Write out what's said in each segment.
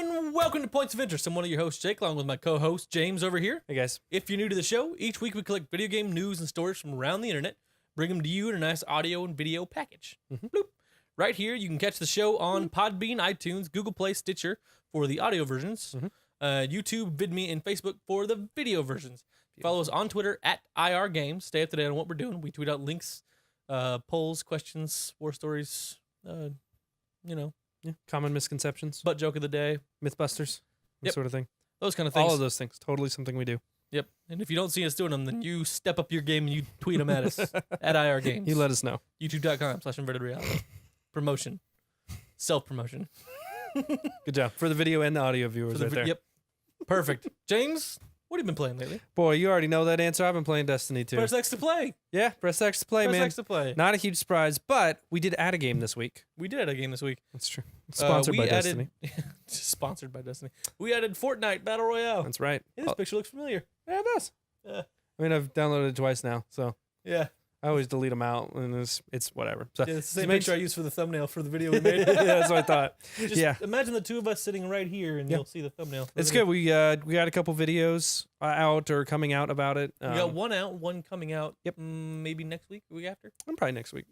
everyone, welcome to Points of Interest. I'm one of your hosts, Jake, along with my co-host, James, over here. Hey, guys. If you're new to the show, each week we collect video game news and stories from around the internet, bring them to you in a nice audio and video package. Bloop. Right here, you can catch the show on Podbean, iTunes, Google Play, Stitcher for the audio versions, YouTube, VidMe, and Facebook for the video versions. Follow us on Twitter at IRGames. Stay up to date on what we're doing. We tweet out links, polls, questions, war stories, Common misconceptions, butt joke of the day, Mythbusters, that sort of thing. those kind of things. All of those things. Totally something we do. Yep. And if you don't see us doing them, then you step up your game and you tweet them at us at IRGames. You let us know. YouTube.com/InvertedReality. Promotion. Self-promotion. Good job. For the video and the audio viewers right there. Yep. Perfect. James, what have you been playing lately? Boy, you already know that answer. I've been playing Destiny 2. Press X to play. Yeah, press X to play, Press man. X to play. Not a huge surprise, but we did add a game this week. We did add a game this week. That's true. Sponsored by Destiny. Sponsored by Destiny. We added Fortnite Battle Royale. That's right. Hey, this picture looks familiar. Yeah, it does. Yeah. I mean, I've downloaded it twice now, so Yeah. I always delete them out, and it's whatever. So Yeah, it's the same picture I used for the thumbnail for the video we made. yeah, that's what I thought. Just imagine the two of us sitting right here, and you'll see the thumbnail. It's good. We got a couple videos out or coming out about it. We got one out, one coming out. Yep. Maybe next week, week after. Probably next week.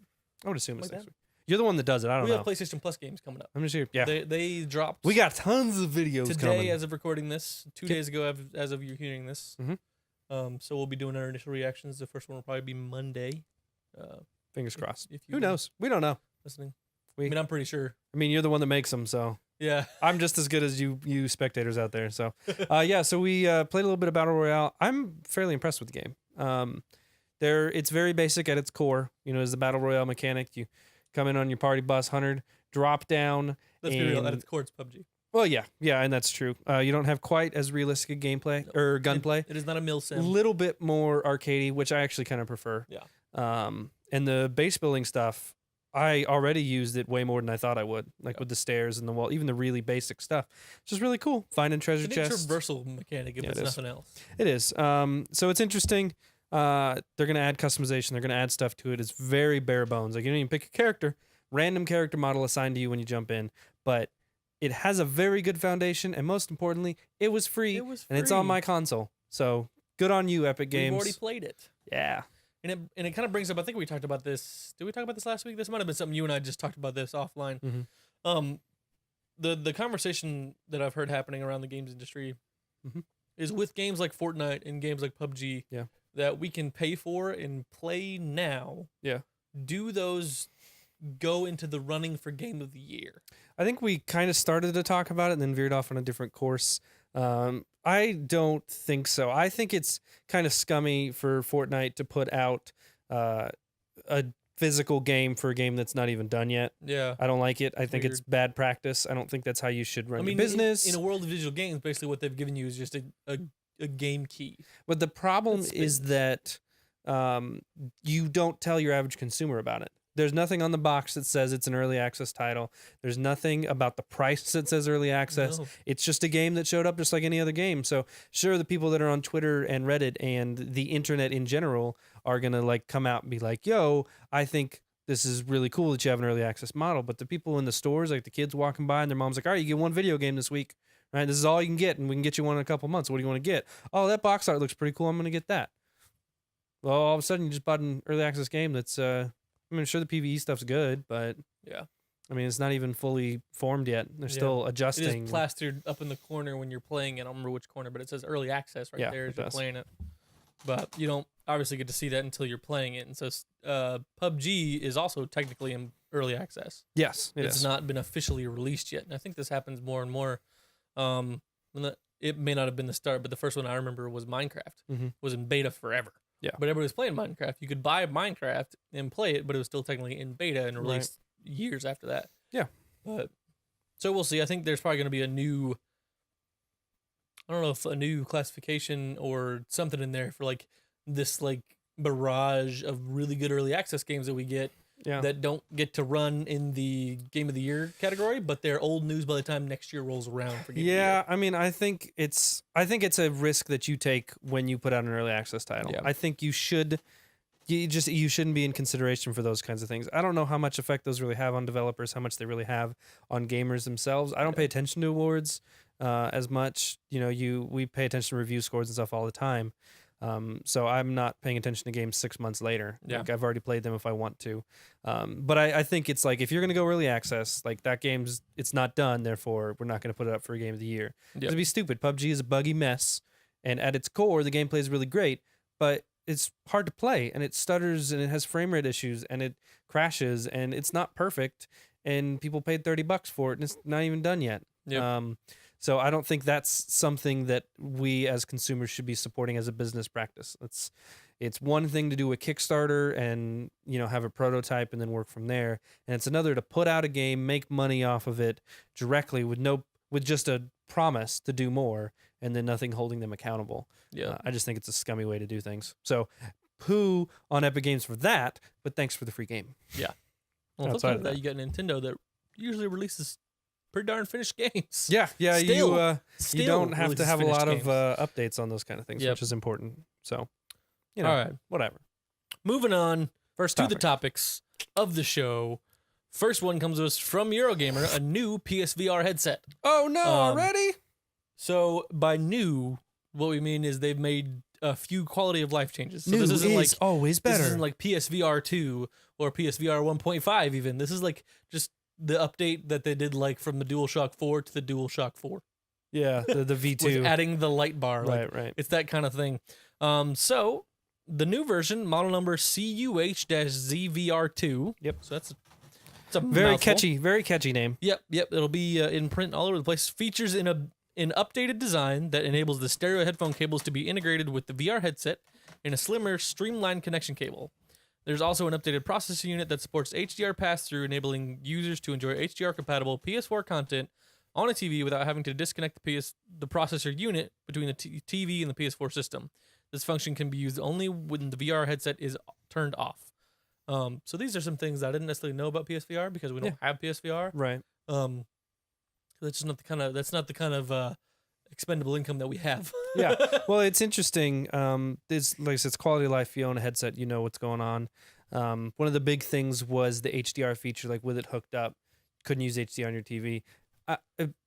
I would assume it's Like next that? week. You're the one that does it. I don't We know. have PlayStation Plus games coming up. I'm just here. Yeah. They dropped. We got tons of videos today coming. as of recording this. 2 days ago as of you hearing this. So we'll be doing our initial reactions. The first one will probably be Monday. Fingers crossed. If you Who knows? We don't know. listening. We- I mean, I'm pretty sure. I mean, you're the one that makes them, so Yeah. I'm just as good as you spectators out there. So, so we played a little bit of Battle Royale. I'm fairly impressed with the game. It's very basic at its core. You know, as the Battle Royale mechanic, you come in on your party bus, 100, drop down. Let's be real. At its core, it's PUBG. Well, yeah, and that's true. You don't have quite as realistic a gameplay or gunplay. It is not a mill A sim. little bit more arcadey, which I actually kind of prefer. Yeah. And the base building stuff, I already used it way more than I thought I would. Like with the stairs and the wall, even the really basic stuff. It's just really cool. Finding treasure It's chests. a traversal mechanic if Yeah, it's it is. nothing else. It is. So it's interesting. They're gonna add customization. They're gonna add stuff to it. It's very bare bones. Like you don't even pick a character, random character model assigned to you when you jump in, but it has a very good foundation, and most importantly, it was free. It was and it's on free. my console. So good on you, Epic Games. We've already played it. Yeah. And it kind of brings up, I think we talked about this. Did we talk about this last week? This might have been something you and I just talked about this offline. The conversation that I've heard happening around the games industry is with games like Fortnite and games like PUBG that we can pay for and play now. Yeah. Do those go into the running for Game of the Year? I think we kind of started to talk about it and then veered off on a different course. I don't think so. I think it's kind of scummy for Fortnite to put out a physical game for a game that's not even done yet. Yeah. I don't like it. I think Weird. it's bad practice. I don't think that's how you should run I mean, your business. in a world of digital games, basically what they've given you is just a game key. But the problem That's is that you don't tell your average consumer about it. There's nothing on the box that says it's an early access title. There's nothing about the price that says early access. No. It's just a game that showed up just like any other game. So sure, the people that are on Twitter and Reddit and the internet in general are going to like come out and be like, yo, I think this is really cool that you have an early access model. But the people in the stores, like the kids walking by and their mom's like, all right, you get one video game this week. Right? This is all you can get. And we can get you one in a couple months. What do you want to get? Oh, that box art looks pretty cool. I'm going to get that. Well, all of a sudden you just bought an early access game that's, I mean, sure, the PvE stuff's good, but Yeah. I mean, it's not even fully formed yet. They're still It adjusting. is plastered up in the corner when you're playing it. I don't remember which corner, but it says early access right there as it you're does. playing it. But you don't obviously get to see that until you're playing it. And so PUBG is also technically in early access. Yes, it It's is. not been officially released yet. And I think this happens more and more. It may not have been the start, but the first one I remember was Minecraft. Was in beta forever. Yeah. But everybody was playing Minecraft. You could buy Minecraft and play it, but it was still technically in beta and released years after that. Yeah. But so we'll see. I think there's probably going to be I don't know if a new classification or something in there for like this like barrage of really good early access games that we get that don't get to run in the Game of the Year category, but they're old news by the time next year rolls around for Game of the Year. I mean, I think it's a risk that you take when you put out an early access title. Yeah. I think you shouldn't be in consideration for those kinds of things. I don't know how much effect those really have on developers, how much they really have on gamers themselves. I don't pay attention to awards. as much. We pay attention to review scores and stuff all the time. So I'm not paying attention to games 6 months later. Yeah. Like I've already played them if I want to. But I think it's like if you're gonna go early access, like that it's not done. Therefore, we're not gonna put it up for a game of the year. Yep. It'd be stupid. PUBG is a buggy mess, and at its core, the gameplay is really great, but it's hard to play, and it stutters, and it has frame rate issues, and it crashes, and it's not perfect. And people paid $30 for it, and it's not even done yet. Yep. So I don't think that's something that we as consumers should be supporting as a business practice. It's one thing to do a Kickstarter and have a prototype and then work from there, and it's another to put out a game, make money off of it directly with just a promise to do more, and then nothing holding them accountable. Yeah. I just think it's a scummy way to do things. So, poo on Epic Games for that, but thanks for the free game. Yeah. Well, flip Outside side of of that, that. you got Nintendo that usually releases pretty darn finished games. Yeah. Still You don't have to releases have a finished lot games. of updates on those kind of things, Yep. which is important. So, All right. whatever. Moving on First to topic. the topics of the show. First one comes to us from Eurogamer, a new PSVR headset. Oh no! Already? So by new, what we mean is they've made a few quality of life changes. So New this isn't is like always better. This isn't like PSVR 2 or PSVR 1.5 even. This is like just the update that they did like from the DualShock 4 to the DualShock 4. Yeah, the V2. With adding the light bar. Like, right. It's that kind of thing. So the new version, model number CUH-ZVR2. Yep. So it's a Very mouthful. very catchy name. Yep. It'll be in print all over the place. Features an updated design that enables the stereo headphone cables to be integrated with the VR headset in a slimmer, streamlined connection cable. There's also an updated processor unit that supports HDR pass-through, enabling users to enjoy HDR-compatible PS4 content on a TV without having to disconnect the processor unit between the TV and the PS4 system. This function can be used only when the VR headset is turned off. So these are some things that I didn't necessarily know about PSVR because we don't have PSVR. Right. That's just not the kind of expendable income that we have. Yeah. Well, it's interesting. It's like I said, it's quality of life. If you own a headset, you know what's going on. One of the big things was the HDR feature, like with it hooked up, couldn't use HDR on your TV.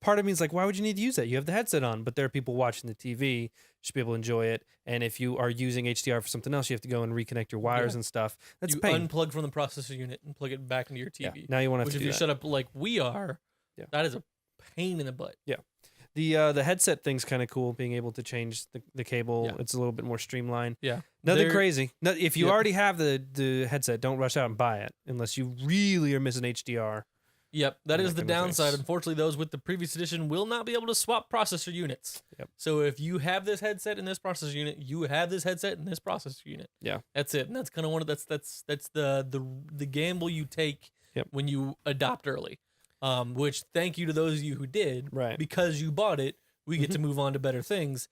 Part of me is like, why would you need to use that? You have the headset on, but there are people watching the TV, you should be able to enjoy it. And if you are using HDR for something else, you have to go and reconnect your wires and stuff. That's you pain. unplug from the processor unit and plug it back into your TV. Yeah. Now you want to have Which to if do you're that. set up like we are, Yeah. that is a pain in the butt. Yeah. The headset thing's kind of cool, being able to change the cable. Yeah. It's a little bit more streamlined. Yeah. Nothing They're- crazy. No, if you Yep. already have the headset, don't rush out and buy it unless you really are missing HDR. Yep, that is Like the in the downside. face. Unfortunately, those with the previous edition will not be able to swap processor units. Yep. So if you have this headset in this processor unit, you have this headset in this processor unit. Yeah. That's it. And that's kind of one of that's the gamble you take Yep. when you adopt early. Which thank you to those of you who did. Right. Because you bought it, we get to move on to better things.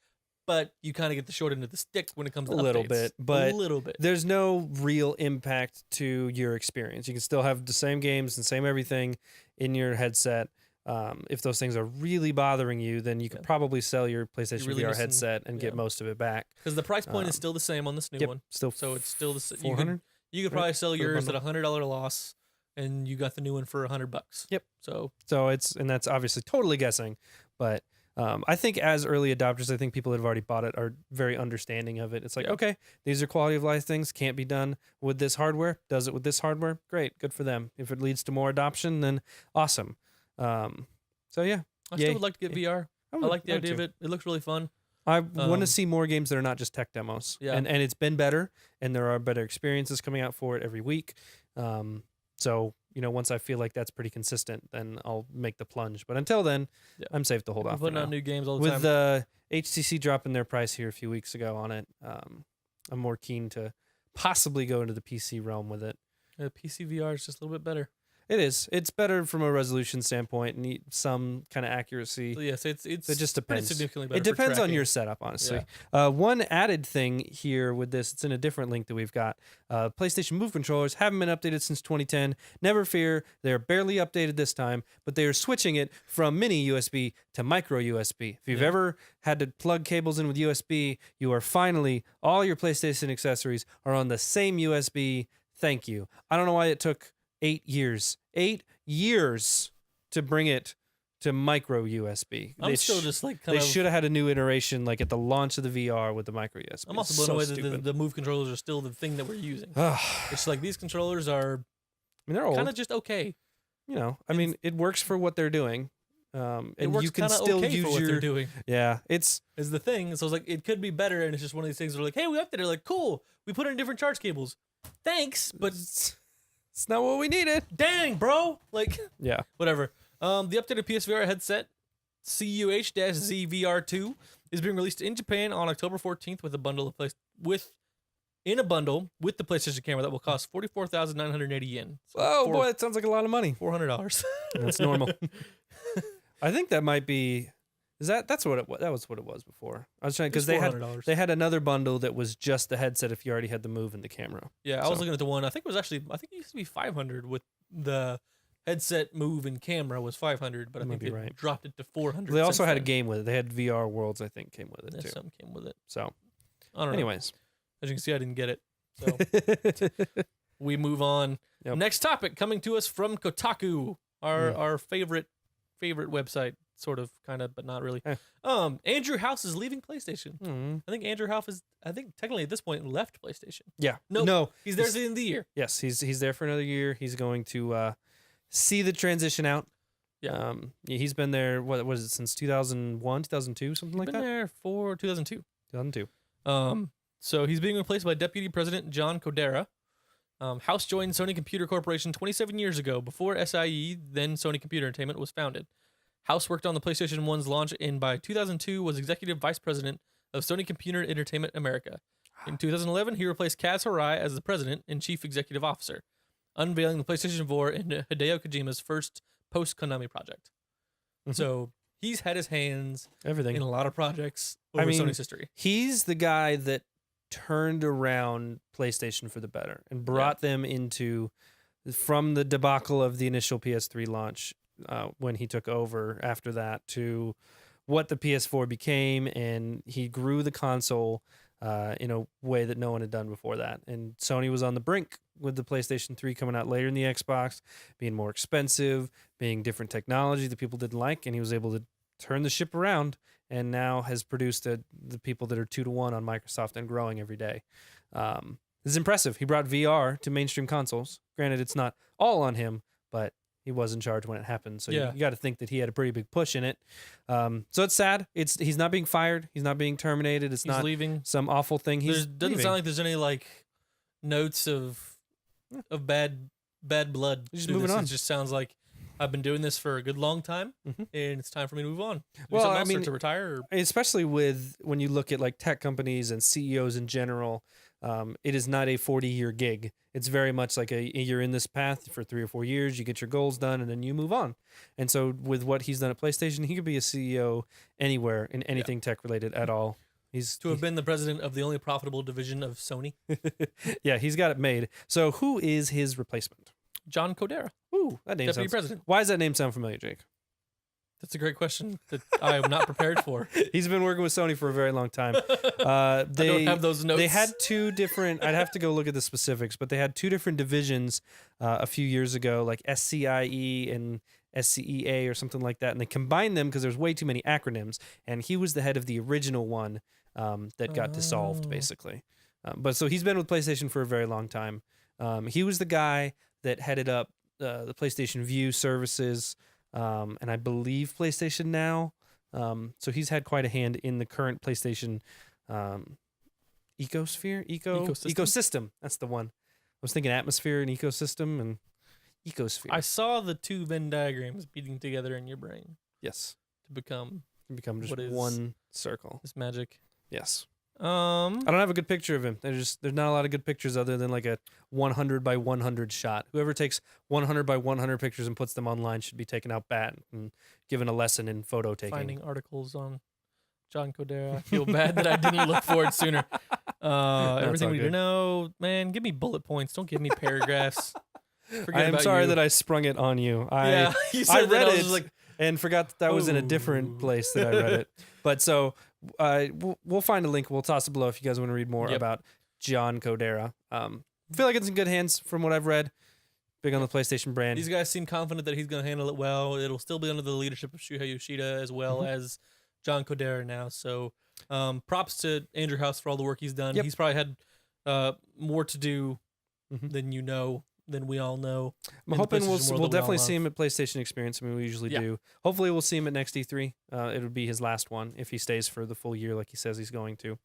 But you kind of get the short end of the stick when it comes to A little updates. bit, but a little bit. There's no real impact to your experience. You can still have the same games and same everything in your headset. If those things are really bothering you, then you could probably sell your PlayStation really VR missing- headset and get yeah. most of it back. Because the price point is Um, still the same on this new Yep, one. still So it's still the same. 400. You could right, probably sell for the yours at bundle. $100 loss, and you got the new one for $100. Yep. So So and that's obviously totally guessing, but I think as early adopters, I think people that have already bought it are very understanding of it. It's like, Yeah. okay, these are quality of life things, can't be done with this hardware. Does it with this hardware? Great, good for them. If it leads to more adoption, then awesome. So yeah, I Yay. still would like to get VR. I like the idea of it. It looks really fun. I want Um, to see more games that are not just tech demos. Yeah. And it's been better, and there are better experiences coming out for it every week. So, once I feel like that's pretty consistent, then I'll make the plunge. But until then, Yeah. I'm safe to hold We're off for putting now. out new games all the With time. HTC dropping their price here a few weeks ago on it, I'm more keen to possibly go into the PC realm with it. PC VR is just a little bit better. It is. It's better from a resolution standpoint and some kind of accuracy. So yes, it's It just pretty depends. significantly better. It for depends on tracking. your setup, honestly. One added thing here with this, it's in a different link that we've got. PlayStation Move controllers haven't been updated since 2010. Never fear, they're barely updated this time, but they are switching it from mini USB to micro USB. If you've Yeah. ever had to plug cables in with USB, you are finally, all your PlayStation accessories are on the same USB. Thank you. I don't know why it took 8 years. 8 years to bring it to micro USB. I'm still just like they should have had a new iteration like at the launch of the VR with the micro USB. I'm also blown away that the Move controllers are still the thing that we're using. It's like these controllers are they're old. Kind of just okay. You know, I mean, it works for what they're doing. And it works you can still okay use for what they're doing. Yeah, is the thing. So it's like it could be better, and it's just one of these things where like, hey, we updated. They're like, cool. We put in different charge cables. Thanks, but it's not what we needed. Dang, bro. Like, yeah, whatever. The updated PSVR headset CUH-ZVR2 is being released in Japan on October 14th with a bundle of in a bundle with the PlayStation camera that will cost 44,980 yen. So boy, that sounds like a lot of money. $400. That's normal. I think that might be. That's what it was. That was what it was before. I was trying because they had another bundle that was just the headset if you already had the Move and the camera. Yeah, I was looking at the one. I think it used to be 500 with the headset, Move, and camera was 500, but I think they dropped it to 400. They also had a game with it. They had VR Worlds, I think, came with it too. Something came with it. So, I don't know. Anyways, as you can see, I didn't get it. So we move on. Yep. Next topic coming to us from Kotaku, our favorite website, sort of, kind of, but not really. Andrew House is leaving PlayStation. I think Andrew House is. I think technically at this point left PlayStation. Yeah. No, he's there at the end of the year. Yes, he's there for another year. He's going to see the transition out. Yeah. He's been there. What was it since 2001, 2002, something like that? Been there for 2002. 2002. So he's being replaced by Deputy President John Codera. House joined Sony Computer Corporation 27 years ago, before SIE, then Sony Computer Entertainment, was founded. House worked on the PlayStation 1's launch and by 2002 was Executive Vice President of Sony Computer Entertainment America. In 2011, he replaced Kaz Hirai as the President and Chief Executive Officer, unveiling the PlayStation 4 in Hideo Kojima's first post-Konami project. So he's had his hands in a lot of projects over Sony's history. He's the guy that turned around PlayStation for the better and brought them into, from the debacle of the initial PS3 launch when he took over after that, to what the PS4 became, and he grew the console in a way that no one had done before that. And Sony was on the brink with the PlayStation 3 coming out later in the Xbox, being more expensive, being different technology that people didn't like, and he was able to turn the ship around and now has produced the people that are 2-1 on Microsoft and growing every day. This is impressive. He brought VR to mainstream consoles. Granted, it's not all on him, but he was in charge when it happened. So you got to think that he had a pretty big push in it. So it's sad. He's not being fired. He's not being terminated. He's not leaving. Some awful thing. Doesn't sound like there's any like notes of bad blood. He's just moving on. It just sounds like I've been doing this for a good long time, and it's time for me to move on. Well, I mean, to retire, especially when you look at like tech companies and CEOs in general, it is not a 40-year gig. It's very much like you're in this path for 3 or 4 years, you get your goals done, and then you move on. And so with what he's done at PlayStation, he could be a CEO anywhere in anything tech related at all. He's been the president of the only profitable division of Sony. Yeah, he's got it made. So who is his replacement? John Codera. Ooh, that name Deputy President. Why does that name sound familiar, Jake? That's a great question that I am not prepared for. He's been working with Sony for a very long time. I don't have those notes. They had two different, I'd have to go look at the specifics, but they had two different divisions a few years ago, like SCIE and SCEA or something like that. And they combined them because there's way too many acronyms. And he was the head of the original one that got dissolved, basically. But so he's been with PlayStation for a very long time. He was the guy that headed up the PlayStation View services, and I believe PlayStation Now. So he's had quite a hand in the current PlayStation ecosystem. That's the one. I was thinking atmosphere and ecosystem and ecosphere. I saw the two Venn diagrams beating together in your brain. Yes. To become just one circle. This magic. Yes. I don't have a good picture of him. There's not a lot of good pictures other than like a 100 by 100 shot. Whoever takes 100 by 100 pictures and puts them online should be taken out bad and given a lesson in photo taking. Finding articles on John Codera. I feel bad that I didn't look for it sooner. Everything we need to know, man. Give me bullet points. Don't give me paragraphs. I'm sorry that I sprung it on you. I read it and forgot that was in a different place that I read it. But so we'll find a link. We'll toss it below if you guys want to read more about John Codera. I feel like it's in good hands from what I've read. Big on the PlayStation brand. These guys seem confident that he's going to handle it well. It'll still be under the leadership of Shuhei Yoshida as well as John Codera now. So props to Andrew House for all the work he's done. Yep. He's probably had more to do than we all know. I'm hoping we'll definitely see him at PlayStation Experience. I mean, we usually do. Hopefully, we'll see him at next E3. It would be his last one if he stays for the full year like he says he's going to.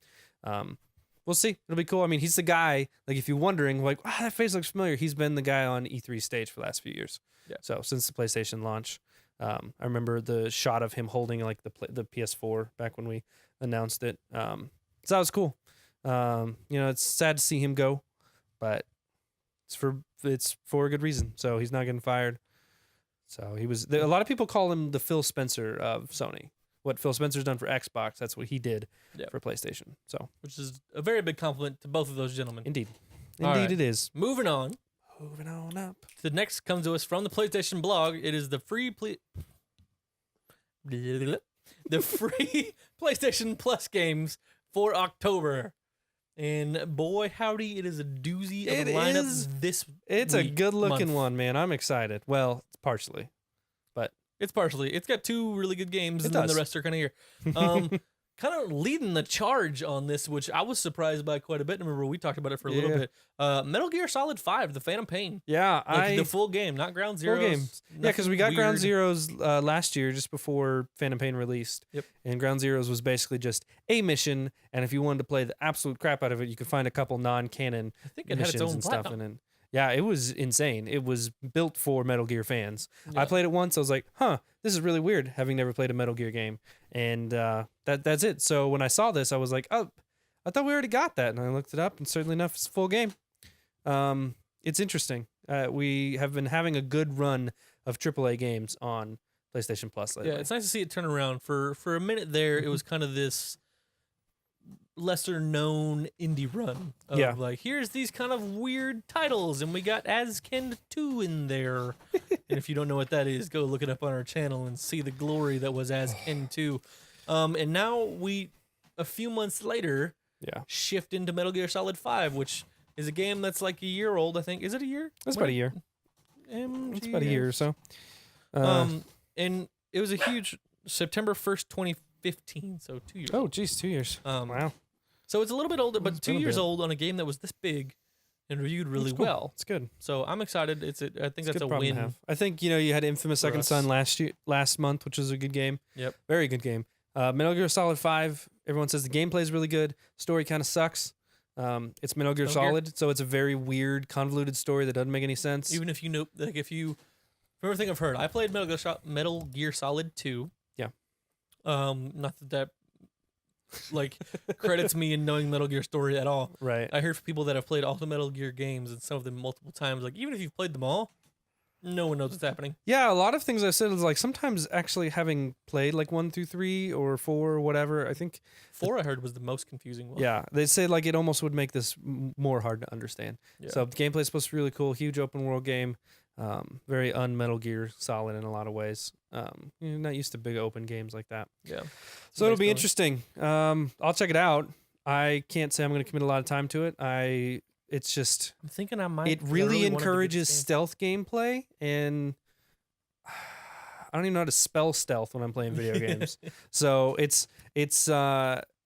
We'll see. It'll be cool. I mean, he's the guy, like, if you're wondering, like, that face looks familiar, he's been the guy on E3 stage for the last few years. Yeah. So, since the PlayStation launch. I remember the shot of him holding, like, the PS4 back when we announced it. So, that was cool. It's sad to see him go, but it's for a good reason. So he's not getting fired. So a lot of people call him the Phil Spencer of Sony. What Phil Spencer's done for Xbox, that's what he did for PlayStation. So, which is a very big compliment to both of those gentlemen. Indeed, right. It is. Moving on up. The next comes to us from the PlayStation blog. It is the free PlayStation Plus games for October. And boy, howdy, it is a doozy of a lineup It's a good-looking one, man. I'm excited. Well, it's partially. But it's partially. It's got 2 really good games, and does. then the rest are kind of here. Kind of leading the charge on this, which I was surprised by quite a bit. Remember, we talked about it for a little bit. Metal Gear Solid 5, The Phantom Pain. Yeah, the full game, not Ground Zeroes. Full game. Yeah, because we got Ground Zeroes last year, just before Phantom Pain released. Yep. And Ground Zeroes was basically just a mission, and if you wanted to play the absolute crap out of it, you could find a couple non-canon I think it missions had its own and stuff platinum. in it. Yeah, it was insane. It was built for Metal Gear fans. Yeah. I played it once. I was like, this is really weird, having never played a Metal Gear game. And that's it. So when I saw this, I was like, oh, I thought we already got that. And I looked it up, and certainly enough, it's a full game. It's interesting. We have been having a good run of AAA games on PlayStation Plus lately. Yeah, it's nice to see it turn around. For a minute there, it was kind of this lesser known indie run of like, here's these kind of weird titles, and we got As Ken 2 in there. And if you don't know what that is, go look it up on our channel and see the glory that was As Ken 2. And now we, a few months later, shift into Metal Gear Solid 5, which is a game that's like a year old, I think. Is it a year? It's about a year. It's about a year or so. And it was a huge September 1st, 2015, so 2 years. Oh, geez, 2 years. Wow. So it's a little bit older, but It's 2 been a years bit. old on a game that was this big and reviewed really Cool. well. It's good. So I'm excited. I think that's a problem to win. have. I think you had Infamous for Second us. Son last month, which was a good game. Yep. Very good game. Metal Gear Solid 5. Everyone says the gameplay is really good. Story kind of sucks. It's Metal Gear Solid, so it's a very weird, convoluted story that doesn't make any sense. Even if you know, like, from everything I've heard, I played Metal Gear Solid 2. Yeah. Not that like credits me in knowing Metal Gear story at all. Right. I heard from people that have played all the Metal Gear games and some of them multiple times. Like, even if you've played them all, no one knows what's happening. Yeah, a lot of things I said is like sometimes actually having played like 1 through 3 or 4 or whatever. I think 4 I heard was the most confusing one. Yeah, they say like it almost would make this more hard to understand. Yeah. So the gameplay is supposed to be really cool, huge open world game, very un-Metal Gear Solid in a lot of ways. You're not used to big open games like that. Yeah. So it'll be interesting. I'll check it out. I can't say I'm going to commit a lot of time to it. It's just I'm thinking I might. it really encourages stealth gamelay, and I don't even know how to spell stealth when I'm playing video games. So it's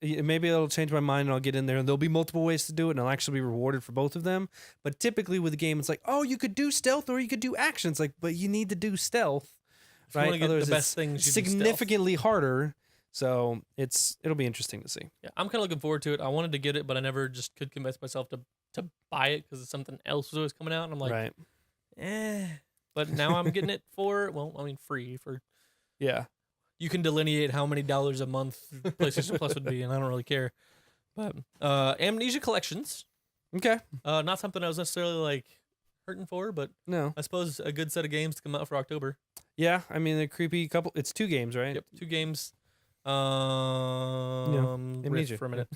maybe it'll change my mind and I'll get in there and there'll be multiple ways to do it and I'll actually be rewarded for both of them. But typically with the game, it's like, oh, you could do stealth or you could do action. It's like, but you need to do stealth, If you right? want to get Otherwise, the best it's things, you do stealth. significantly harder. So it'll be interesting to see. Yeah, I'm kind of looking forward to it. I wanted to get it, but I never just could convince myself to buy it because something else was always coming out, and I'm like, Right. But now I'm getting it for, free for. Yeah. You can delineate how many dollars a month PlayStation Plus would be, and I don't really care. But Amnesia Collections, Okay. not something I was necessarily like hurting for, but No. I suppose a good set of games to come out for October. Yeah. I mean, the creepy couple. It's 2 games, right? Yep, 2 games. Amnesia. Riff for a minute.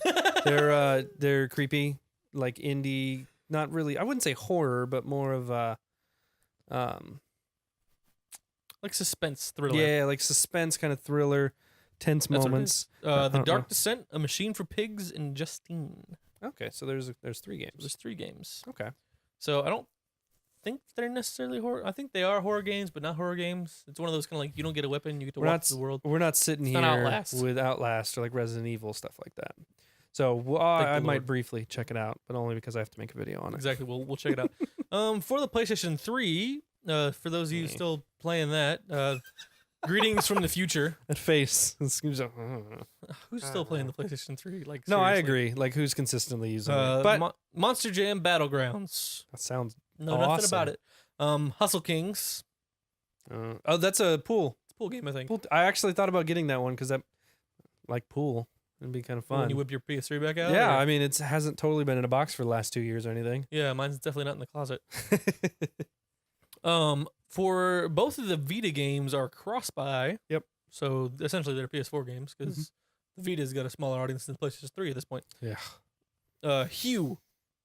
They're creepy, like indie. Not really. I wouldn't say horror, but more of Like suspense thriller. yeah, like suspense kind of thriller, tense That's what it moments. is. I The don't Dark know. Descent, A Machine for Pigs, and Justine. Okay, so there's 3 games. There's 3 games. Okay. So I don't think they're necessarily horror. I think they are horror games, but not horror games. It's one of those kind of like you don't get a weapon, you get to walk through the world. We're not sitting It's here not Outlast. with Outlast or like Resident Evil stuff like that. So I might briefly check it out, but only because I have to make a video on it. Exactly. We'll check it out. For the PlayStation 3, for those of you still playing that, greetings from the future. That face. Who's still playing the PlayStation 3? Like, no, I seriously? agree. Like, who's consistently using it? But Monster Jam Battlegrounds. that sounds Nothing awesome. about it. Hustle Kings. That's a pool. It's a pool game, I think. I actually thought about getting that one because that, like pool, it'd be kind of fun. When you whip your PS3 back out? Yeah, or? I mean, it hasn't totally been in a box for the last 2 years or anything. Yeah, mine's definitely not in the closet. For both of the Vita games are cross-buy. Yep. So essentially they're PS4 games because the Vita's got a smaller audience than PlayStation 3 at this point. Yeah. Hue,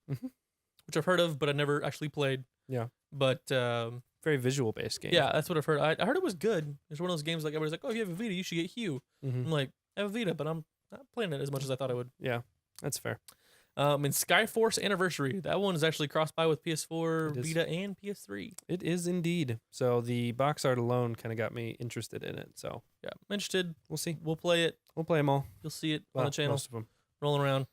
which I've heard of, but I never actually played. Yeah. But very visual based game. yeah, that's what I've heard. I heard it was good. It's one of those games like everybody's like, oh, if you have a Vita, you should get Hue. I'm like, I have a Vita, but I'm not playing it as much as I thought I would. Yeah, that's fair. And Skyforce Anniversary. That one is actually cross-buy with PS4, It is. Vita, and PS3. It is indeed. So the box art alone kind of got me interested in it. So Yeah, I'm interested. we'll see. We'll play it. We'll play them all. You'll see it on Well, the channel, most of them. rolling around.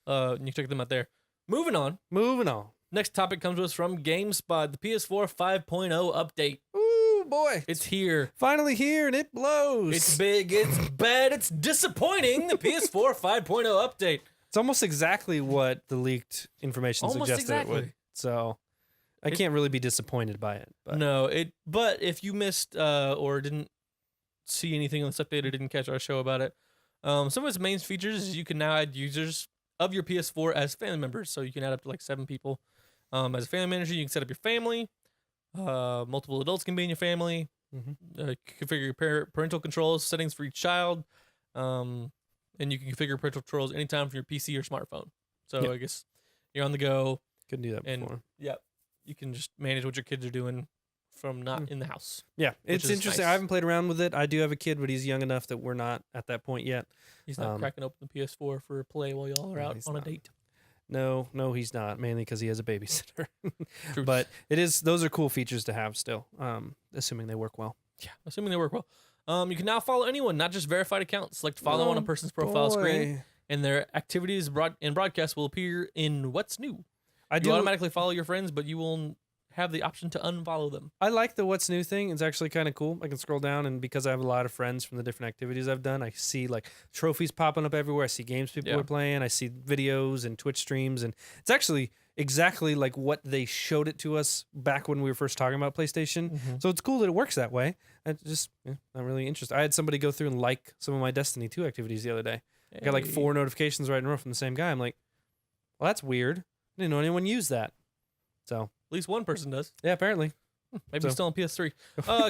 And you can check them out there. Moving on. Moving on. Next topic comes to us from GameSpot. The PS4 5.0 update. Ooh, boy. It's here. Finally here, and it blows. It's big. It's bad. It's disappointing. The PS4 5.0 update. It's almost exactly what the leaked information Almost suggested it would. exactly. So I can't really be disappointed by it. But No, But if you missed or didn't see anything on this update or didn't catch our show about it, some of its main features is you can now add users of your PS4 as family members. So you can add up to like 7 people. As a family manager, you can set up your family. Multiple adults can be in your family. Configure your parental controls, settings for each child. And you can configure parental controls anytime from your PC or smartphone. So Yep. I guess you're on the go. couldn't do that And before. yeah, you can just manage what your kids are doing from not in the house. Yeah, it's is interesting. nice. I haven't played around with it. I do have a kid, but he's young enough that we're not at that point yet. He's not cracking open the PS4 for a play while y'all are No, out he's on not. a date. No, he's not. Mainly because he has a babysitter. True. But it is. Those are cool features to have still, assuming they work well. Yeah, assuming they work well. You can now follow anyone, not just verified accounts. Select follow on a person's profile screen, and their activities and broadcasts will appear in What's New. You automatically follow your friends, but you will have the option to unfollow them. I like the What's New thing. It's actually kind of cool. I can scroll down, and because I have a lot of friends from the different activities I've done, I see like trophies popping up everywhere. I see games people are playing. I see videos and Twitch streams, and it's actually exactly like what they showed it to us back when we were first talking about PlayStation. So it's cool that it works that way. I'm really interested. I had somebody go through and like some of my Destiny 2 activities the other day. I got like 4 notifications right in a row from the same guy. I'm like, well, that's weird. I didn't know anyone used that. So At least one person does. yeah, apparently. Maybe So- still on PS3.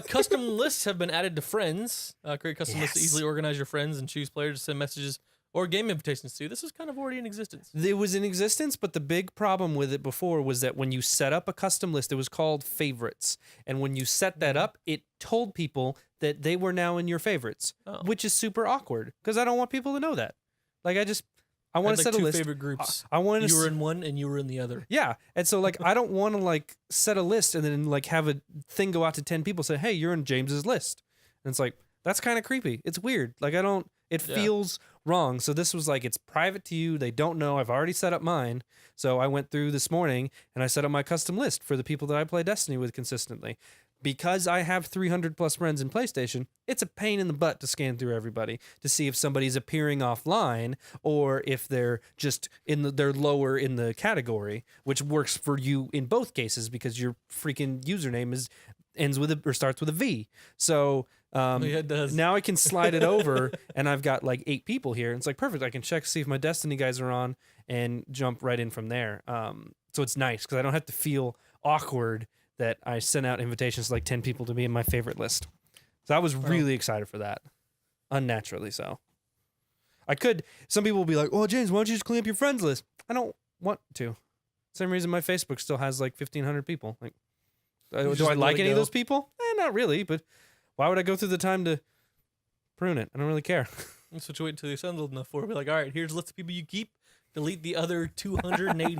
Custom lists have been added to friends. Create custom lists to easily organize your friends and choose players to send messages or game invitations to. This was kind of already in existence. It was in existence, but the big problem with it before was that when you set up a custom list, it was called favorites. And when you set that up, it told people that they were now in your favorites, which is super awkward because I don't want people to know that. Like I want to set a two list. favorite groups. I want to. You were in one and you were in the other. Yeah, and so like I don't want to like set a list and then like have a thing go out to 10 people say, "Hey, you're in James's list," and it's like that's kind of creepy. It's weird. Like I don't. It feels wrong. So this was like it's private to you. They don't know. I've already set up mine. So I went through this morning and I set up my custom list for the people that I play Destiny with consistently. Because I have 300 plus friends in PlayStation, it's a pain in the butt to scan through everybody to see if somebody's appearing offline or if they're just they're lower in the category, which works for you in both cases because your freaking username ends with or starts with a V. So it does. now I can slide it over and I've got like 8 people here. And it's like perfect. I can check to see if my Destiny guys are on and jump right in from there. So it's nice because I don't have to feel awkward that I sent out invitations to like 10 people to be in my favorite list. So I was really excited for that. Unnaturally so. Some people will be like, "Oh, James, why don't you just clean up your friends list?" I don't want to. Same reason my Facebook still has like 1,500 people. Like, do I like any of those people? Not really, but why would I go through the time to prune it? I don't really care. That's what you wait until you're assembled enough for. Be like, all right, here's a list of people you keep. Delete the other 280.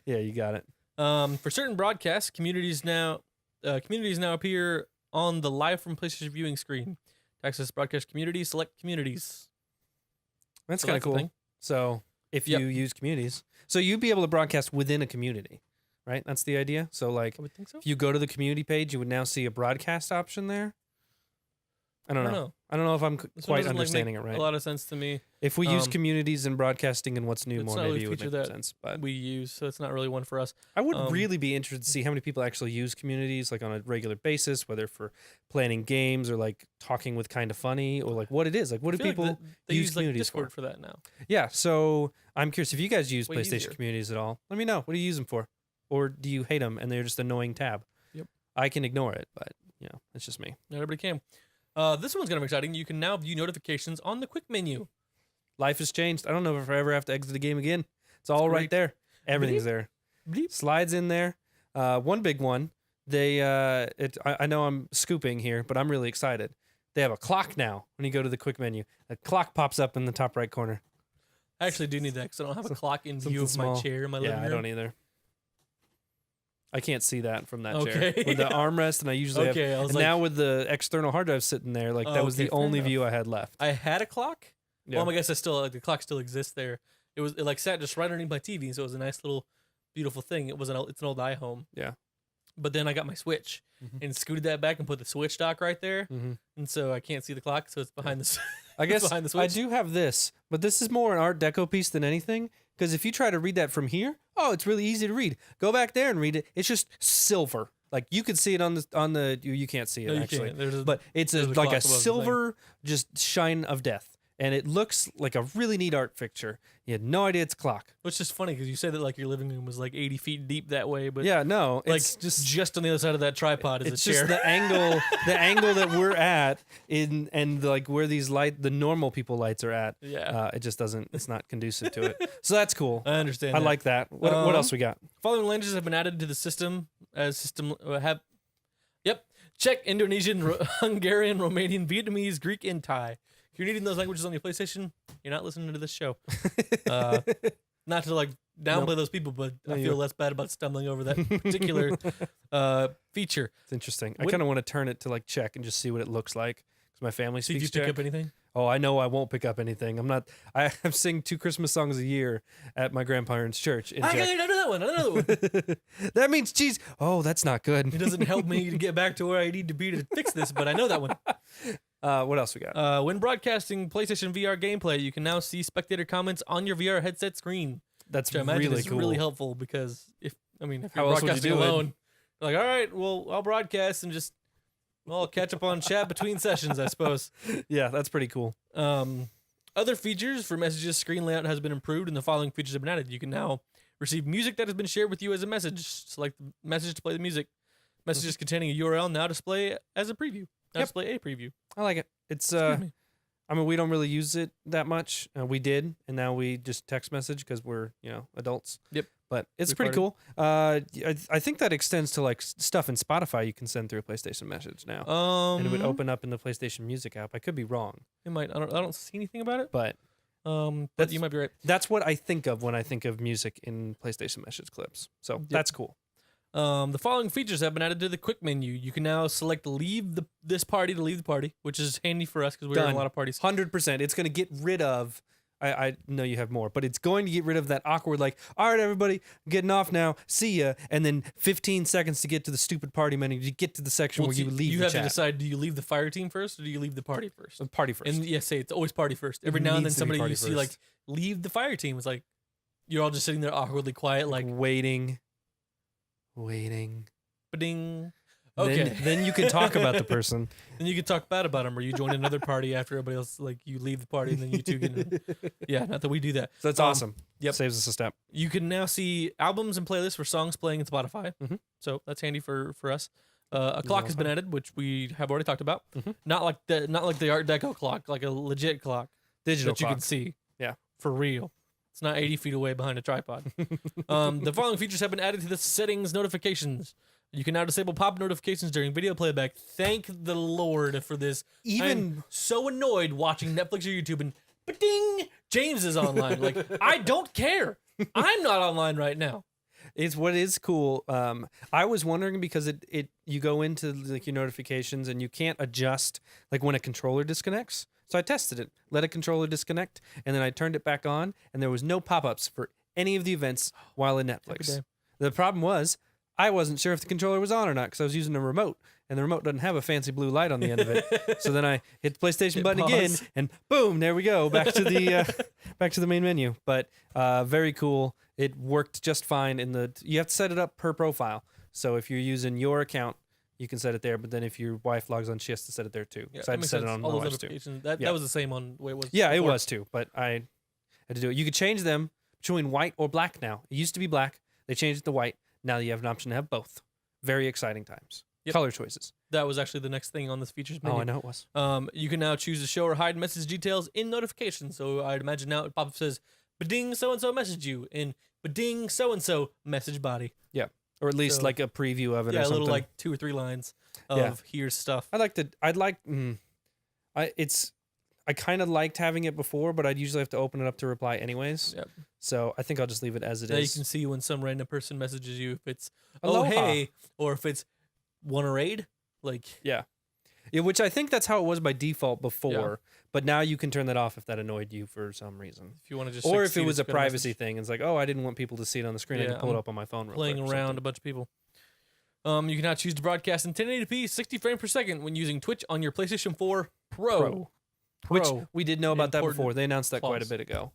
Yeah, you got it. For certain broadcasts, communities now appear on the live from PlayStation viewing screen. To access broadcast communities, select communities. That's So kind of that's the cool. thing. So if Yep. you use communities, so you'd be able to broadcast within a community, right? That's the idea. So like, I would think so. if you go to the community page, you would now see a broadcast option there. I don't know. I don't know if I'm This one quite doesn't, understanding make it right. A lot of sense to me. If we use Um, communities in broadcasting and what's new it's more, not really maybe a it would feature make that sense. But We use, so it's not really one for us. I would um, really be interested to see how many people actually use communities, like on a regular basis, whether for planning games or like talking with Kind of Funny, or like what it is. Like, what I do feel like people they use use like communities Discord for? for that now. Yeah, so I'm curious if you guys use Way PlayStation easier. communities at all. Let me know. What do you use them for? Or do you hate them and they're just annoying tab? Yep. I can ignore it, but you know, it's just me. Not everybody can. This one's kind of exciting. You can now view notifications on the quick menu. Life has changed. I don't know if I ever have to exit the game again. It's all right great. there. Everything's Bleep. there. Bleep. Slides in there. One big one. They I know I'm scooping here, but I'm really excited. They have a clock now. When you go to the quick menu, a clock pops up in the top right corner. I actually do need that because I don't have a clock in view something of my small. chair in my Yeah, living I room. don't either. I can't see that from that Okay. chair with the armrest, and I usually have. Okay, I was And like, now with the external hard drive sitting there, like that was Okay, the fair only enough. view I had left. I had a clock. Yeah. Well, I guess the clock still exists there. It like sat just right underneath my TV, so it was a nice little, beautiful thing. It's an old iHome. Yeah. But then I got my Switch Mhm. and scooted that back and put the Switch dock right there, Mhm. and so I can't see the clock, so it's behind the. I guess behind the I Switch. do have this, but this is more an Art Deco piece than anything. Because if you try to read that from here, oh, it's really easy to read. Go back there and read it. It's just silver. Like you could see it on the. You can't see it No, you actually, can't. There's a, but it's there's a like clock a above the thing. silver just shine of death, and it looks like a really neat art picture. You had no idea it's a clock. which is funny because you said that like your living room was like 80 feet deep that way, but Yeah, no, like it's just on the other side of that tripod is it's a chair. just the angle that we're at in and like where these the normal people lights are at. Yeah, It just doesn't. It's not conducive to it. So that's cool. I understand. I that. like that. What else we got? Following languages have been added to the system as system have. Yep, Czech, Indonesian, Hungarian, Romanian, Vietnamese, Greek, and Thai. If you're needing those languages on your PlayStation, you're not listening to this show. Not to like downplay Nope. those people, but No, I you- feel less bad about stumbling over that particular feature. It's interesting. I When- kind of want to turn it to like check and just see what it looks like because my family See if speaks you pick Czech. up anything. Oh, I know I won't pick up anything. I'm not. I sing 2 Christmas songs a year at my grandparents' church in Czech. I know that one. Another one. That means cheese. Oh, that's not good. It doesn't help me to get back to where I need to be to fix this, but I know that one. What else we got? When broadcasting PlayStation VR gameplay, you can now see spectator comments on your VR headset screen. That's Which I imagine really is cool. really helpful because if How you're else would you broadcasting do it? alone, you're like, all right, well, I'll broadcast and just I'll catch up on chat between sessions, I suppose. Yeah, that's pretty cool. Other features for messages screen layout has been improved, and the following features have been added. You can now receive music that has been shared with you as a message. Select the message to play the music. Messages containing a URL now display as a preview. Now Yep. display a preview. I like it. It's Excuse me. I mean, we don't really use it that much. We did, and now we just text message because we're adults. Yep. But it's We pretty partied. cool. I think that extends to like stuff in Spotify you can send through a PlayStation message now, and it would open up in the PlayStation Music app. I could be wrong, It might. I don't see anything about it. but But That's- you might be right. that's what I think of when I think of music in PlayStation message clips. So that's cool. The following features have been added to the quick menu. You can now select this party to leave the party, which is handy for us because we're in Done. a lot of parties. 100%. It's going to get rid of. I know you have more, but it's going to get rid of that awkward, like, all right, everybody, getting off now, see ya, and then 15 seconds to get to the stupid party menu to get to the section Well, where you see, leave you the have chat. to decide: do you leave the fire team first, or do you leave the party first? Party first. And yeah, say it's always party first. Every It now and then, needs to be somebody party you see like first. leave the fire team. It's like you're all just sitting there awkwardly quiet, like waiting. ba-ding. Okay, Then you can talk about the person. then you can talk bad about them, or you join another party after everybody else. Like you leave the party, and then you two get in. Yeah, not that we do that. So that's Um, awesome. yep. Saves us a step. You can now see albums and playlists for songs playing in Spotify. Mhm. So that's handy for us. A clock has been added, which we have already talked about. Mhm. Not like the Art Deco clock, like a legit clock Digital that you clock. can see. Yeah. For real. It's not 80 feet away behind a tripod. The following features have been added to the settings notifications. You can now disable pop notifications during video playback. Thank the Lord for this. Even I'm so annoyed watching Netflix or YouTube and ba-ding, James is online. Like, I don't care. I'm not online right now. It's what is cool. I was wondering because it you go into like your notifications and you can't adjust like when a controller disconnects. So I tested it, let a controller disconnect, and then I turned it back on, and there was no pop-ups for any of the events while in Netflix. The problem was I wasn't sure if the controller was on or not because I was using a remote, and the remote doesn't have a fancy blue light on the end of it. So then I hit the PlayStation button again, and boom, there we go, back to the main menu. But very cool. It worked just fine. You have to set it up per profile. So if you're using your account, you can set it there. But then if your wife logs on, she has to set it there too. Yeah, so I had to set it on all my those wife's too. notifications. That was the same on the way it was. Yeah, before. it was too. But I had to do it. You could change them between white or black now. It used to be black. They changed it to white. Now you have an option to have both. Very exciting times. Yep. Color choices. That was actually the next thing on this features menu. Oh, I know it was. You can now choose to show or hide message details in notifications. So I'd imagine now it pop-up says, "Bading so-and-so messaged you," and "Bading so-and-so message body." Yeah. Or at least like a preview of it or Yeah, a something. little like 2 or 3 lines of here's stuff. I kind of liked having it before, but I'd usually have to open it up to reply anyways. Yep. So I think I'll just leave it as it Now is. you can see when some random person messages you if it's, Aloha. "Oh, hey," or if it's, "Want a raid?" Like, Yeah, which I think that's how it was by default before, but now you can turn that off if that annoyed you for some reason. if you want to just Or like, if see it the was a spam privacy message. thing. It's like, oh, I didn't want people to see it on the screen. I Yeah, can pull it I'm up on my phone real playing quick or around a something. bunch of people. You can now choose to broadcast in 1080p 60 frames per second when using Twitch on your PlayStation 4 Pro. Which we did know about that Important before. They announced that quite a clause. bit ago.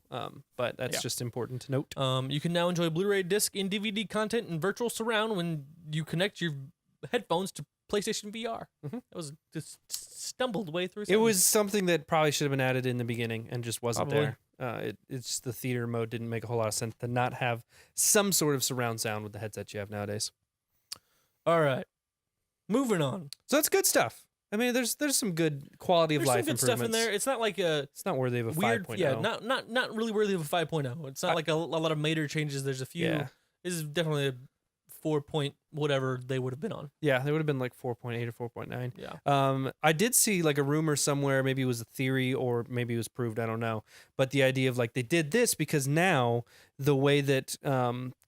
But that's Yeah. just important to note. You can now enjoy Blu-ray disc and DVD content in virtual surround when you connect your headphones to PlayStation VR. Mhm. That was just stumbled way through. It was something that probably should have been added in the beginning and just wasn't Probably. there. It's the theater mode didn't make a whole lot of sense to not have some sort of surround sound with the headset you have nowadays. All right. Moving on. So that's good stuff. I mean, there's some good quality of There's some life good stuff improvements. in there. It's not like a It's not worthy of a weird, 5.0. yeah, not really worthy of a 5.0. It's not like a lot of major changes. There's a few. Yeah. This is definitely a 4 point whatever they would have been on. Yeah, they would have been like 4.8 or 4.9. Yeah. I did see like a rumor somewhere, maybe it was a theory or maybe it was proved, I don't know. But the idea of like they did this because now the way that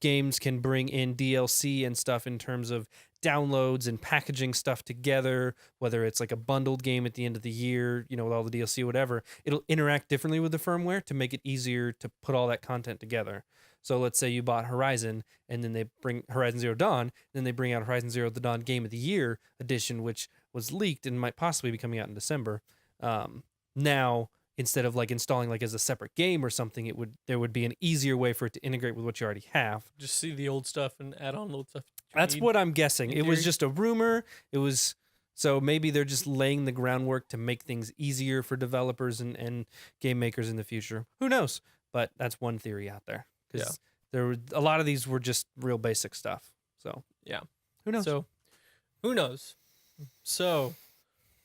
games can bring in DLC and stuff in terms of downloads and packaging stuff together, whether it's like a bundled game at the end of the year, you know, with all the DLC or whatever, it'll interact differently with the firmware to make it easier to put all that content together. So let's say you bought Horizon and then they bring Horizon Zero Dawn, then they bring out Horizon Zero Dawn Game of the Year edition, which was leaked and might possibly be coming out in December. Now, instead of like installing like as a separate game or something, there would be an easier way for it to integrate with what you already have. Just see the old stuff and add on the old stuff. That's what I'm guessing. in It was theory. just a rumor. It was so maybe they're just laying the groundwork to make things easier for developers and game makers in the future. Who knows? But that's one theory out there. Because there were a lot of these were just real basic stuff. So Yeah. who knows? So, who knows? So,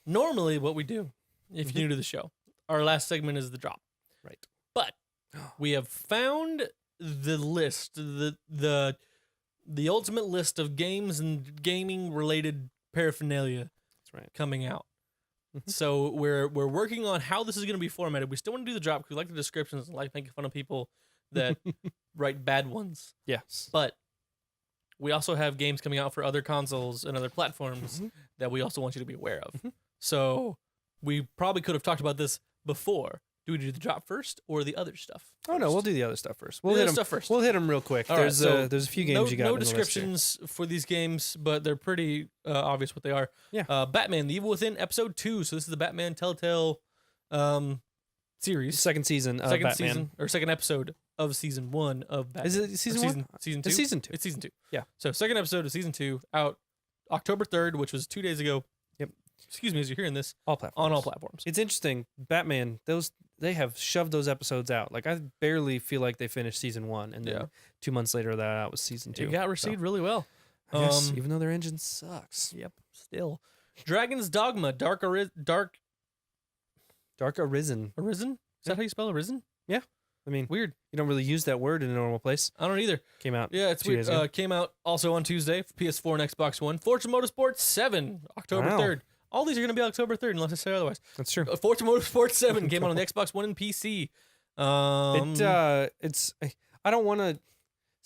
normally what we do, if you're new to the show, our last segment is the drop. Right. But we have found the list, the ultimate list of games and gaming related paraphernalia That's right. coming out. Mhm. So we're working on how this is going to be formatted. We still want to do the drop because we like the descriptions and like making fun of people that write bad ones. Yes. But we also have games coming out for other consoles and other platforms Mhm. that we also want you to be aware of. Mhm. So we probably could have talked about this before. Do we do the drop first or the other stuff? Oh no, first? we'll do the other stuff first. Do We'll the hit other them. stuff first. We'll hit them real quick. All right, There's so there's a few games no, you got. no in the list here. descriptions for these games, but they're pretty obvious what they are. Yeah. Batman: The Evil Within, Episode 2. So this is the Batman Telltale series. Second season of Second Batman. season or second episode of season 1 of Batman. Is it season Or one? Season 2. It's season 2. It's season 2. Yeah. So second episode of season 2 out October 3rd, which was 2 days ago. Yep. Excuse me, as you're hearing this, All platforms. on all platforms. It's interesting. Batman, they have shoved those episodes out. Like I barely feel like they finished season 1, and then Yeah. 2 months later that out was season 2. It got received really well. I guess, even though their engine sucks. Yep. Still, Dragon's Dogma: Dark Dark Arisen. Arisen. Is that how you spell Arisen? I mean, Weird. you don't really use that word in a normal place. I don't either. Came out. Yeah, it's 2 weird. days ago. Came out also on Tuesday for PS4 and Xbox One. Forza Motorsport 7, October Wow. 3rd. All these are going to be October 3rd unless I say otherwise. That's true. Forza Motorsport 7 came out on the Xbox One and PC. It's I don't want to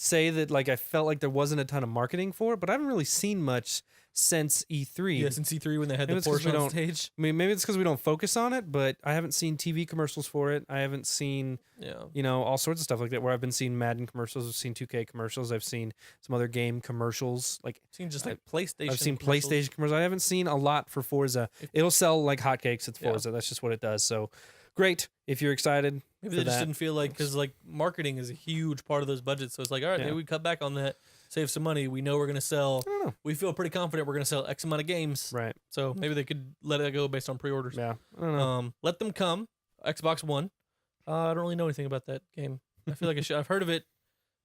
say that like I felt like there wasn't a ton of marketing for it, but I haven't really seen much since E3. Yeah, since E3 when they had Maybe the it's 'cause we Porsche on don't- stage. I mean, maybe it's because we don't focus on it, but I haven't seen TV commercials for it. I haven't seen, Yeah. all sorts of stuff like that. Where I've been seeing Madden commercials, I've seen 2K commercials, I've seen some other game commercials. Like I've seen just like PlayStation. I've seen commercials. PlayStation commercials. I haven't seen a lot for Forza. It'll sell like hotcakes at Forza. That's just what it does. So great if you're excited. Maybe for they just that. didn't feel like, because like marketing is a huge part of those budgets. So it's like, all right, Yeah. maybe we cut back on that, save some money. We know we're gonna sell. I don't know. We feel pretty confident we're gonna sell X amount of games. Right. So maybe they could let it go based on pre-orders. Yeah. I don't know. Let them come. Xbox One. I don't really know anything about that game. I feel like I should. I've heard of it.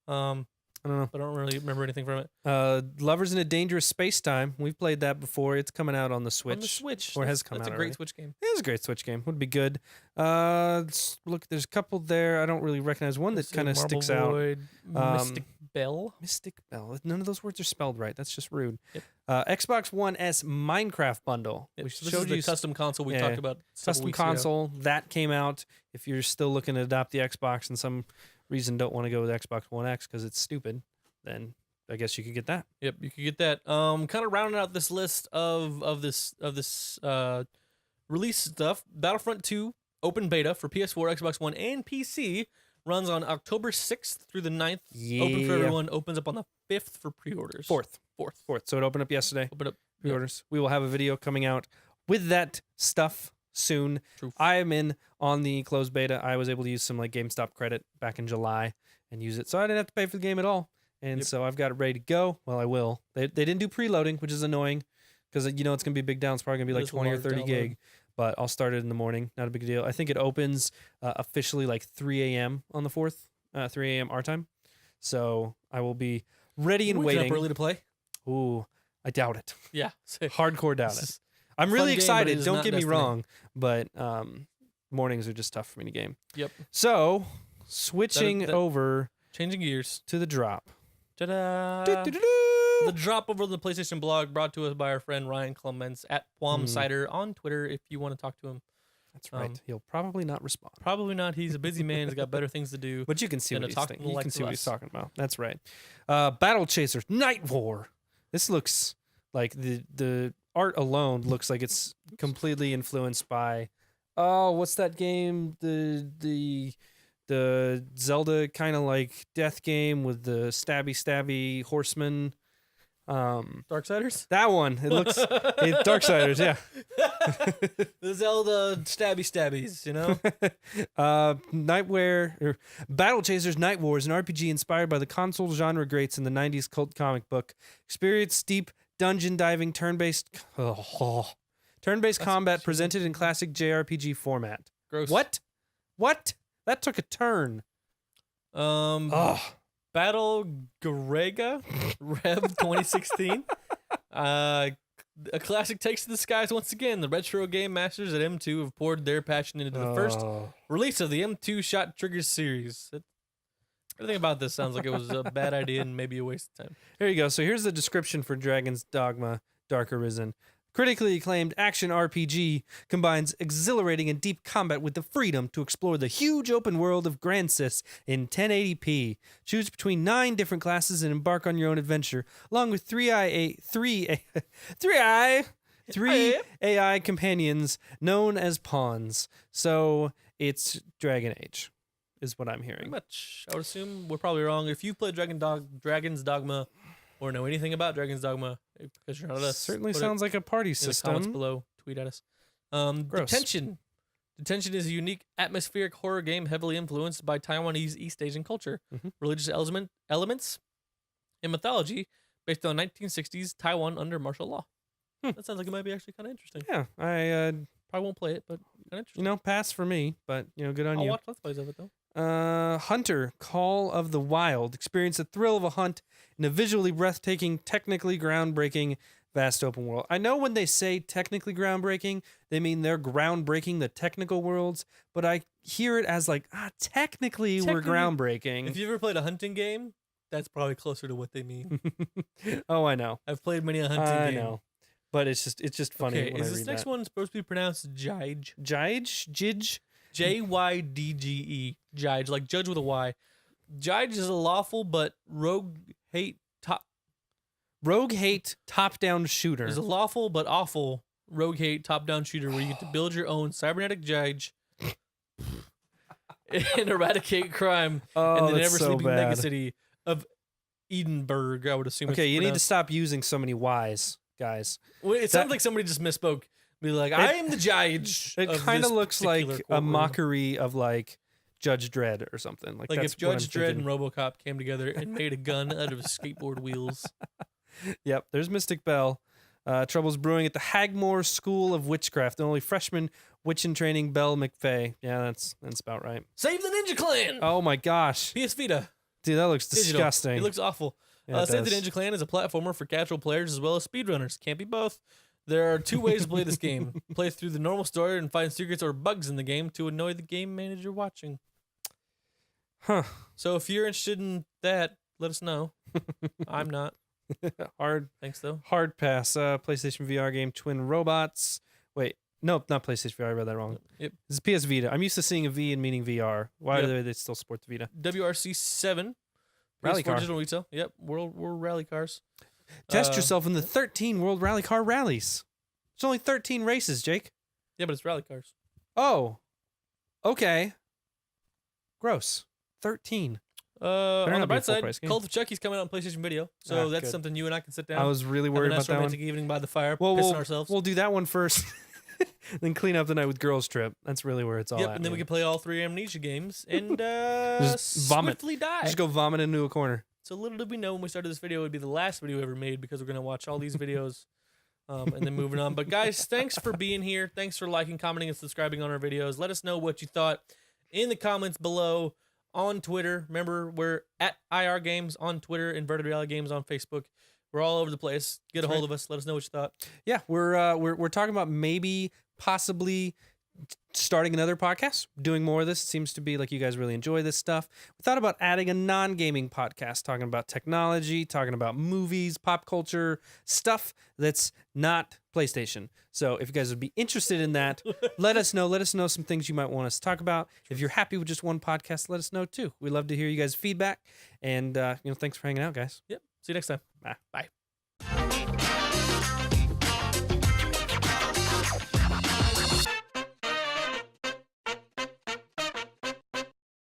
I don't know. But I don't really remember anything from it. Lovers in a Dangerous Space Time. We've played that before. It's coming out on the Switch. On the Switch. Or has come That's out a great already. Switch game. It is a great Switch game. Would be good. Look, there's a couple there. I don't really recognize one that Let's see, kind of Marble sticks out. Void, Mystic Bell. Mystic Bell. None of those words are spelled right. That's just rude. Yep. Xbox One S Minecraft bundle. Yep. We So this showed is the you custom console we yeah, talked about. several custom weeks ago. console that came out. If you're still looking to adopt the Xbox and some reason don't want to go with Xbox One X because it's stupid, then I guess you could get that. Yep, you could get that. Kind of rounding out this list of this release stuff. Battlefront 2 open beta for PS4, Xbox One, and PC runs on October 6th through the 9th. Yeah. Open for everyone. Opens up on the 5th for pre-orders. Fourth. Fourth. So it opened up yesterday. Open up. Pre-orders. We will have a video coming out with that stuff soon. True. I am in on the closed beta. I was able to use some like GameStop credit back in July and use it, so I didn't have to pay for the game at all. And Yep. so I've got it ready to go. Well, I will. They didn't do preloading, which is annoying because it's gonna be a big down. It's probably gonna be It like is a 20 or large 30 download. gig. But I'll start it in the morning. Not a big deal. I think it opens officially like 3 a.m. on the 4th, 3 a.m. our time. So I will be ready and Waking up waiting. early to play. Ooh, I doubt it. Yeah. Hardcore doubt This it. is- I'm fun really game, but it excited. is Don't not get me Destiny. wrong, but mornings are just tough for me to game. Yep. So switching that- over Changing gears. to the drop. Ta-da! Do-do-do-do. The drop over the PlayStation blog brought to us by our friend Ryan Clements at Plum Cider on Twitter if you want to talk to him. That's right. He'll probably not respond, Probably not. He's a busy man. He's got better things to do. but you can see And what to he's talk thinking. to the You can likes see of what he's us. talking about. That's right. Battle Chasers Night War. This looks like the art alone looks like it's completely influenced by what's that game? The Zelda kind of like death game with the stabby horseman. Darksiders? That one. It looks Darksiders, yeah. The Zelda stabbies, you know? Battle Chasers Night War is an RPG inspired by the console genre greats in the 90s cult comic book. Experience deep dungeon diving turn-based combat presented in classic JRPG format. Gross. What? That took a turn. Battle Garega Rev 2016. A classic takes to the skies once again. The retro game masters at M2 have poured their passion into the first release of the M2 Shot Triggers series. Everything about this sounds like it was a bad idea and maybe a waste of time. Here you go. So here's the description for Dragon's Dogma Dark Arisen. Critically acclaimed action RPG combines exhilarating and deep combat with the freedom to explore the huge open world of Gransys in 1080p. Choose between 9 different classes and embark on your own adventure, along with three AI companions known as pawns. So it's Dragon Age, is what I'm Pretty hearing. much. I would assume we're probably wrong. If you played Dragon's Dogma or know anything about Dragon's Dogma, because you're not us, Certainly put it sounds like a party in the comments system. below. Tweet at us. Gross. Detention. Detention is a unique atmospheric horror game heavily influenced by Taiwanese East Asian culture, Mhm. religious elements, and mythology based on 1960s Taiwan under martial law. That sounds like it might be actually kind of interesting. Yeah, I Probably won't play it, but kind of interesting. pass for me, but good on I'll you. watch Let's Plays of it though. Hunter, Call of the Wild. Experience the thrill of a hunt in a visually breathtaking, technically groundbreaking, vast open world. I know when they say technically groundbreaking, they mean they're groundbreaking the technical worlds, but I hear it as like, technically we're Technically, groundbreaking. If you ever played a hunting game, that's probably closer to what they mean. Oh, I know. I've played many a hunting I game. know. But it's just funny Okay, when is I this read next that. one supposed to be pronounced Jige? Jige? Jydge, like judge with a Y. Jige is a lawful but rogue hate top-down shooter. Is a lawful but awful rogue hate top-down shooter where you get to build your own cybernetic Jige and eradicate crime in the never sleeping megacity of Edinburgh. I would assume. Okay, you need to stop using so many Y's, guys. Well, it sounds like somebody just misspoke. Be like, I am the Jige. It kind of looks like a mockery of like Judge Dredd or something. Like that's if Judge Dredd and RoboCop came together and made a gun out of skateboard wheels. Yep, there's Mystic Bell. Trouble's brewing at the Hagmore School of Witchcraft. The only freshman witch in training, Belle McFay. Yeah, that's about right. Save the Ninja Clan. Oh my gosh, PS Vita. Dude, that looks Digital. disgusting. It looks awful. Yeah, Save the Ninja Clan is a platformer for casual players as well as speedrunners. Can't be both. There are 2 ways to play this game. Play through the normal story and find secrets or bugs in the game to annoy the game manager watching. Huh. So if you're interested in that, let us know. I'm not. Hard. Thanks, though. Hard pass. PlayStation VR game, Twin Robots. Wait, nope, not PlayStation VR. I read that wrong. Yep. This is PS Vita. I'm used to seeing a V and meaning VR. Why do they still support the Vita? WRC 7. Rally car. Digital retail. Yep. World rally cars. Test yourself in the 13 World Rally Car Rallies. It's only 13 races, Jake. Yeah, but it's rally cars. Oh. Okay. Gross. 13. On the bright side, game. Cult of Chucky's coming out on PlayStation Video, so that's something you and I can sit down. I was really worried have a nice about that romantic one. evening by the fire, pissing ourselves. We'll do that one first, then clean up the night with Girls Trip. That's really where it's all at. And then we can play all 3 Amnesia games and just vomit. Swiftly die. Just go vomit into a corner. So little did we know when we started this video, it would be the last video ever made because we're going to watch all these videos and then moving on. But guys, thanks for being here. Thanks for liking, commenting, and subscribing on our videos. Let us know what you thought in the comments below on Twitter. Remember, we're at IR Games on Twitter, Inverted Reality Games on Facebook. We're all over the place. Get a hold of us. Let us know what you thought. Yeah, we're talking about possibly starting another podcast, doing more of this. It seems to be like you guys really enjoy this stuff. We thought about adding a non-gaming podcast, talking about technology, talking about movies, pop culture, stuff that's not PlayStation. So if you guys would be interested in that, let us know. Let us know some things you might want us to talk about. If you're happy with just one podcast, let us know too. We love to hear you guys' feedback. And thanks for hanging out, guys. Yep. See you next time. Bye. Bye.